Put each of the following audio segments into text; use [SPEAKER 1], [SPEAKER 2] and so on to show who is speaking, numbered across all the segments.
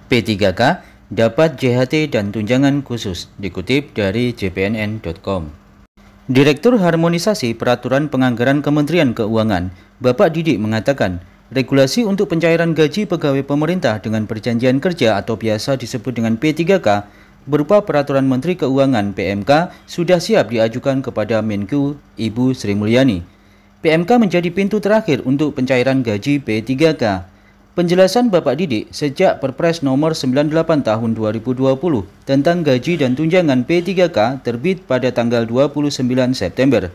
[SPEAKER 1] P3K dapat JHT dan tunjangan khusus, dikutip dari jpnn.com. Direktur Harmonisasi Peraturan Penganggaran Kementerian Keuangan, Bapak Didik mengatakan, regulasi untuk pencairan gaji pegawai pemerintah dengan perjanjian kerja atau biasa disebut dengan P3K berupa Peraturan Menteri Keuangan (PMK) sudah siap diajukan kepada Menku Ibu Sri Mulyani. PMK menjadi pintu terakhir untuk pencairan gaji P3K. Penjelasan Bapak Didik sejak Perpres nomor 98 tahun 2020 tentang gaji dan tunjangan P3K terbit pada tanggal 29 September.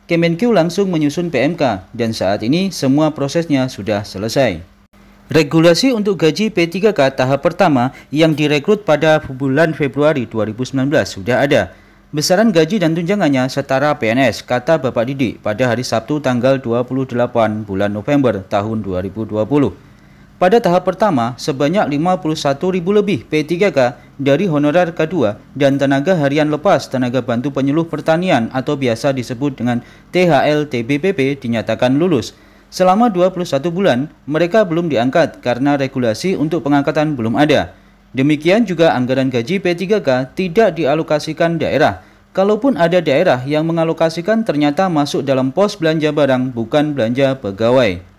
[SPEAKER 1] Kemenku langsung menyusun PMK dan saat ini semua prosesnya sudah selesai. Regulasi untuk gaji P3K tahap pertama yang direkrut pada bulan Februari 2019 sudah ada. Besaran gaji dan tunjangannya setara PNS, kata Bapak Didik pada hari Sabtu tanggal 28 bulan November tahun 2020. Pada tahap pertama, sebanyak 51.000 lebih P3K dari honorer K2 dan tenaga harian lepas tenaga bantu penyuluh pertanian atau biasa disebut dengan THL-TBPP dinyatakan lulus. Selama 21 bulan, mereka belum diangkat karena regulasi untuk pengangkatan belum ada. Demikian juga anggaran gaji P3K tidak dialokasikan daerah. Kalaupun ada daerah yang mengalokasikan ternyata masuk dalam pos belanja barang bukan belanja pegawai.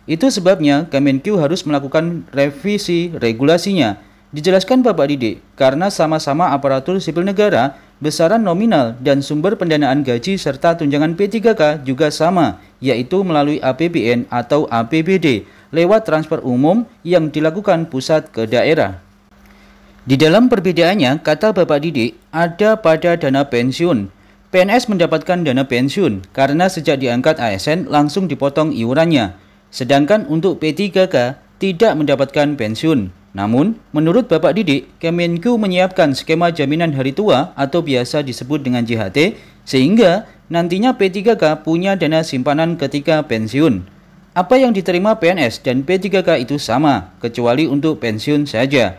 [SPEAKER 1] Itu sebabnya Kemenku harus melakukan revisi regulasinya. Dijelaskan Bapak Didik, karena sama-sama aparatur sipil negara, besaran nominal dan sumber pendanaan gaji serta tunjangan P3K juga sama, yaitu melalui APBN atau APBD, lewat transfer umum yang dilakukan pusat ke daerah. Di dalam perbedaannya, kata Bapak Didik, ada pada dana pensiun. PNS mendapatkan dana pensiun karena sejak diangkat ASN langsung dipotong iurannya. Sedangkan untuk P3K tidak mendapatkan pensiun. Namun, menurut Bapak Didik, Kemenku menyiapkan skema jaminan hari tua atau biasa disebut dengan JHT, sehingga nantinya P3K punya dana simpanan ketika pensiun. Apa yang diterima PNS dan P3K itu sama, kecuali untuk pensiun saja.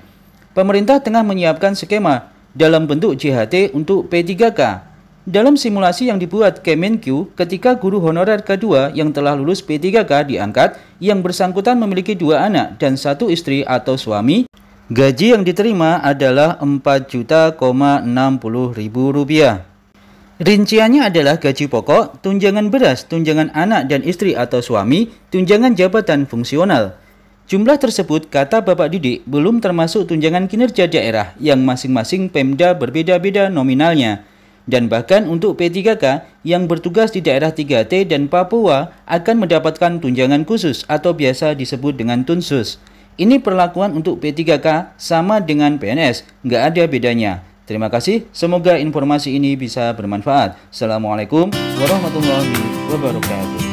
[SPEAKER 1] Pemerintah tengah menyiapkan skema dalam bentuk JHT untuk P3K. Dalam simulasi yang dibuat Kemenku, ketika guru honorer K2 yang telah lulus P3K diangkat, yang bersangkutan memiliki 2 anak dan 1 istri atau suami, gaji yang diterima adalah Rp4.060.000. Rinciannya adalah gaji pokok, tunjangan beras, tunjangan anak dan istri atau suami, tunjangan jabatan fungsional. Jumlah tersebut, kata Bapak Didik, belum termasuk tunjangan kinerja daerah yang masing-masing Pemda berbeda-beda nominalnya. Dan bahkan untuk P3K yang bertugas di daerah 3T dan Papua akan mendapatkan tunjangan khusus atau biasa disebut dengan tunsus. Ini perlakuan untuk P3K sama dengan PNS, nggak ada bedanya. Terima kasih, semoga informasi ini bisa bermanfaat. Assalamualaikum warahmatullahi wabarakatuh.